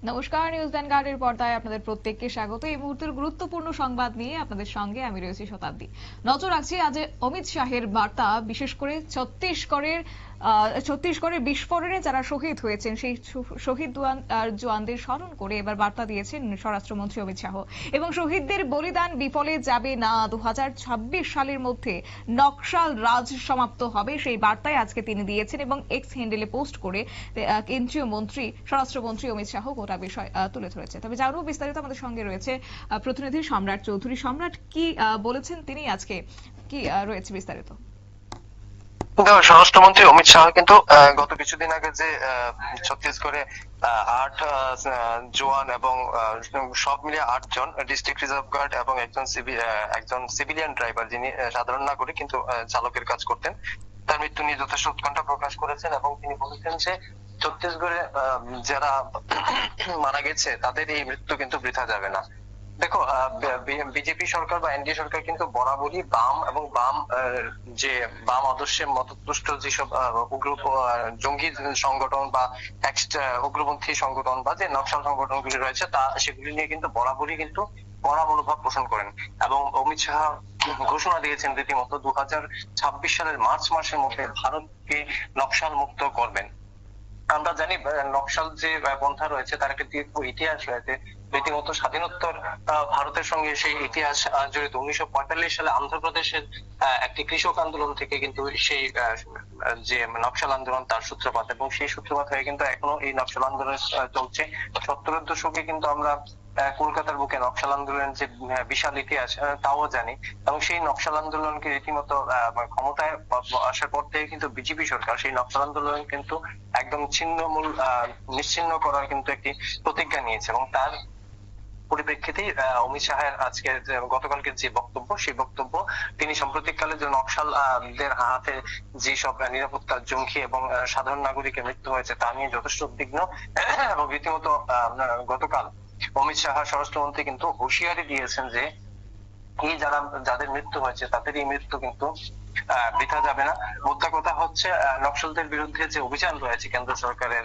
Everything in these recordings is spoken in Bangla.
নমস্কার, নিউজ ভ্যানগার্ডের পর্দায় আপনাদের প্রত্যেককে স্বাগত। এই মুহূর্তের গুরুত্বপূর্ণ সংবাদ নিয়ে আপনাদের সঙ্গে আমি রয়েছি শতাব্দী। নজর রাখছি আজ অমিত শাহের বার্তা, বিশেষ করে ছত্তিশগড়ের বিস্ফোরণে যারা শহীদ হয়েছেন সেই শহীদ জওয়ানদের স্মরণ করে এবার বার্তা দিয়েছেন স্বরাষ্ট্রমন্ত্রী অমিত শাহ। এবং শহীদদের বলিদান বিফলে যাবে না, 2026 সালের মধ্যে নকশাল রাজ সমাপ্ত হবে, সেই বার্তায় আজকে তিনি দিয়েছেন এবং এক্স হ্যান্ডেলে পোস্ট করে কেন্দ্রীয় মন্ত্রী স্বরাষ্ট্রমন্ত্রী অমিত শাহ গোটা বিষয় তুলে ধরেছে। তবে জানবো বিস্তারিত, আমাদের সঙ্গে রয়েছে প্রতিনিধি সম্রাট চৌধুরী। সম্রাট, কি বলেছেন তিনি আজকে, কি রয়েছে বিস্তারিত? স্বরাষ্ট্রমন্ত্রী অমিত শাহ কিন্তু গত কিছুদিন আগে যে ছত্তিশগড়ে 8 জওয়ান এবং সব মিলিয়ে 8 জন ডিস্ট্রিক্ট রিজার্ভ গার্ড এবং একজন সিভিলিয়ান ড্রাইভার, যিনি সাধারণ নাগরিক কিন্তু চালকের কাজ করতেন, তার মৃত্যু নিয়ে যথেষ্ট উৎকণ্ঠা প্রকাশ করেছেন এবং তিনি বলেছেন যে ছত্তিশগড়ে যারা মারা গেছে তাদের এই মৃত্যু কিন্তু বৃথা যাবে না। দেখো, বিজেপি সরকার বা এনডিএ সরকার কিন্তু বরাবরই যে বাম আদর্শে মতপুষ্ট যেসব উগ্র জঙ্গি সংগঠন বা উগ্রপন্থী সংগঠন বা যে নকশাল সংগঠনগুলি রয়েছে সেগুলি নিয়ে কিন্তু বরাবরই কিন্তু কড়া মনোভাব পোষণ করেন এবং অমিত শাহ ঘোষণা দিয়েছেন রীতিমতো 2026 সালের মার্চ মাসের মধ্যে ভারতকে নকশাল মুক্ত করবেন। আমরা জানি নকশাল যে পন্থা রয়েছে তার একটা দীর্ঘ ইতিহাস রয়েছে, রীতিমতো স্বাধীনোত্তর ভারতের সঙ্গে সেই ইতিহাস জড়িত। 1945 সালে অন্ধ্রপ্রদেশের একটি কৃষক আন্দোলন থেকে কিন্তু সেই যে নকশাল আন্দোলন তার সূত্রপাত, এবং সেই সূত্রপাত হয়ে কিন্তু এখনো এই নকশাল আন্দোলন চলছে। 70-এর দশকে কিন্তু আমরা কলকাতার বুকে নকশাল আন্দোলনের যে বিশাল ইতিহাস তাও জানি, এবং সেই নকশাল আন্দোলনকে রীতিমতো ক্ষমতায় আসার পর থেকে কিন্তু বিজেপি সরকার সেই নকশাল আন্দোলন কিন্তু একদম ছিন্নমূল নিশ্চিহ্ন করার কিন্তু একটি প্রতিজ্ঞা নিয়েছে। এবং তার পরিপ্রেক্ষিতে অমিত শাহের আজকে গতকালকে যে বক্তব্য, সেই বক্তব্য তিনি সাম্প্রতিককালে যে নকশালদের হাতে যেসব নিরাপত্তা জঙ্গি এবং সাধারণ নাগরিকের মৃত্যু হয়েছে তা নিয়ে যথেষ্ট উদ্বিগ্ন। এবং রীতিমতো গতকাল অমিত শাহ স্বরাষ্ট্রমন্ত্রী কিন্তু হুঁশিয়ারি দিয়েছেন যে এই যাদের মৃত্যু হয়েছে তাদের এই মৃত্যু কিন্তু বৃথা যাবে না। মোদ্দা কথা হচ্ছে নকশালদের বিরুদ্ধে যে অভিযান রয়েছে কেন্দ্র সরকারের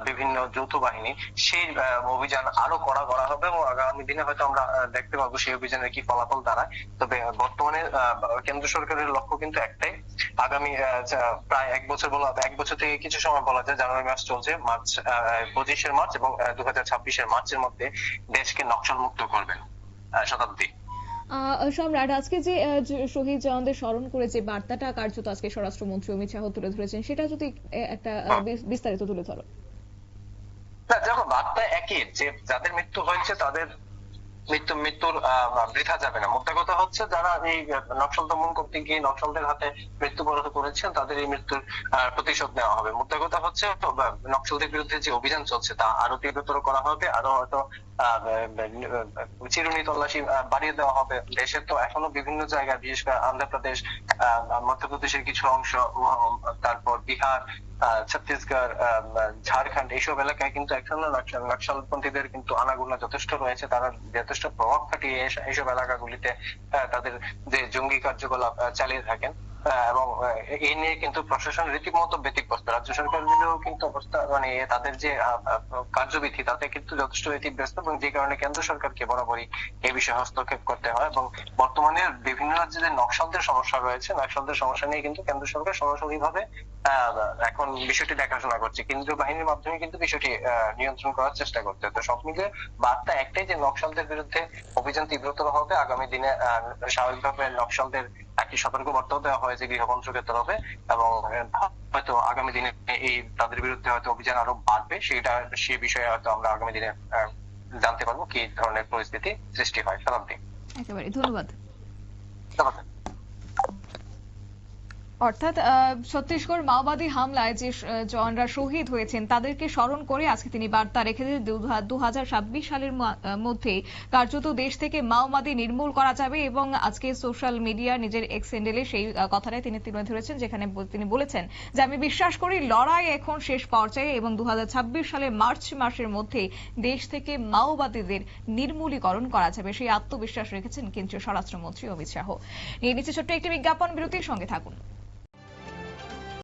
বিভিন্ন যৌথ বাহিনী, সেই অভিযান আরো কড়া করা হবে এবং আগামী দিনে হয়তো আমরা দেখতে পাবো সেই অভিযানের কি ফলাফল দাঁড়ায়। তবে বর্তমানে কেন্দ্র সরকারের লক্ষ্য কিন্তু একটাই, আগামী প্রায় 1 বছর এক বছর থেকে কিছু সময় বলা যায়, জানুয়ারি মাস চলছে, 25 মার্চ এবং 2026 মার্চের মধ্যে দেশকে নকশাল মুক্ত করবেন। শতাব্দী। সম্রাট, আজকে যে শহীদ জওয়ানদের স্মরণ করে যে বার্তাটা কার্যত আজকে স্বরাষ্ট্রমন্ত্রী অমিত শাহ তুলে ধরেছেন, সেটা যদি একটা বিস্তারিত তুলে ধরো। দেখো, বার্তা একই, যে যাদের মৃত্যু হয়েছে তাদের মৃত্যুর বৃথা যাবে না। মোদ্দা কথা হচ্ছে যারা এই নকশাল দমন করতে গিয়ে নকশালদের হাতে মৃত্যুবরণ করেছেন তাদের এই মৃত্যুর প্রতিশোধ নেওয়া হবে। মোদ্দা কথা হচ্ছে নকশালদের বিরুদ্ধে যে অভিযান চলছে তা আরো তীব্রতর করা হবে, আরো হয়তো চিরুনি তল্লাশি বাড়িয়ে দেওয়া হবে। দেশের তো এখনো বিভিন্ন জায়গায়, বিশেষ করে আন্ধ্রপ্রদেশ, মধ্যপ্রদেশের কিছু অংশ, তারপর বিহার, ছত্তিশগড়, ঝাড়খণ্ড, এইসব এলাকায় কিন্তু এখনো নকশালপন্থীদের কিন্তু আনাগোনা যথেষ্ট রয়েছে। তারা যথেষ্ট প্রভাব খাটিয়ে এইসব এলাকাগুলিতে তাদের যে জঙ্গি কার্যকলাপ চালিয়ে থাকেন। এবং এই নিয়ে কিন্তু প্রশাসন রীতিমতো ব্যতিব্যস্ত। রাজ্য সরকারগুলো কিন্তু অবস্থা তাদের যে কার্যবিধি তাতে কিন্তু যথেষ্ট ব্যতিব্যস্ত, এবং যে কারণে কেন্দ্র সরকারকে বরাবরই এই বিষয়ে হস্তক্ষেপ করতে হয়। এবং বর্তমানে বিভিন্ন রাজ্যে যে নকশালদের সমস্যা রয়েছে, নকশালদের সমস্যা নিয়ে কিন্তু কেন্দ্র সরকার সরাসরি ভাবে এখন বিষয়টি দেখাশোনা করছে, কেন্দ্রীয় বাহিনীর মাধ্যমে কিন্তু বিষয়টি নিয়ন্ত্রণ করার চেষ্টা করছে। তো সব মিলিয়ে বার্তা একটাই, যে নকশালদের বিরুদ্ধে অভিযান তীব্রতর হবে। আগামী দিনে স্বাভাবিকভাবে নকশালদের একটি সতর্ক বার্তাও দেওয়া হয়েছে গৃহমন্ত্রকের তরফে, এবং হয়তো আগামী দিনে এই তাদের বিরুদ্ধে হয়তো অভিযান আরো বাড়বে। সেই বিষয়ে হয়তো আমরা আগামী দিনে জানতে পারবো কি ধরনের পরিস্থিতি সৃষ্টি হয়। শতাব্দী। একেবারে ধন্যবাদ। অর্থাৎ ছত্তিশগড় মাওবাদী হামলায় যে জওয়ানরা শহীদ হয়েছেন তাদেরকে স্মরণ করে আজকে তিনি বার্তা রেখেছেন 2026 সালের মধ্যে কার্যত দেশ থেকে মাওবাদী নির্মূল করা যাবে। এবং আজকে সোশ্যাল মিডিয়া নিজের এক্স হ্যান্ডেলে সেই কথাটাই তিনি তুলে ধরেছেন, যেখানে তিনি বলেছেন যে আমি বিশ্বাস করি লড়াই এখন শেষ পর্যায়ে এবং 2026 সালের মার্চ মাসের মধ্যে দেশ থেকে মাওবাদীদের নির্মূলীকরণ করা যাবে। সেই আত্মবিশ্বাস রেখেছেন কেন্দ্রীয় স্বরাষ্ট্রমন্ত্রী অমিত শাহ। নিয়ে নিচ্ছে ছোট্ট একটি বিজ্ঞাপন বিরতির, সঙ্গে থাকুন।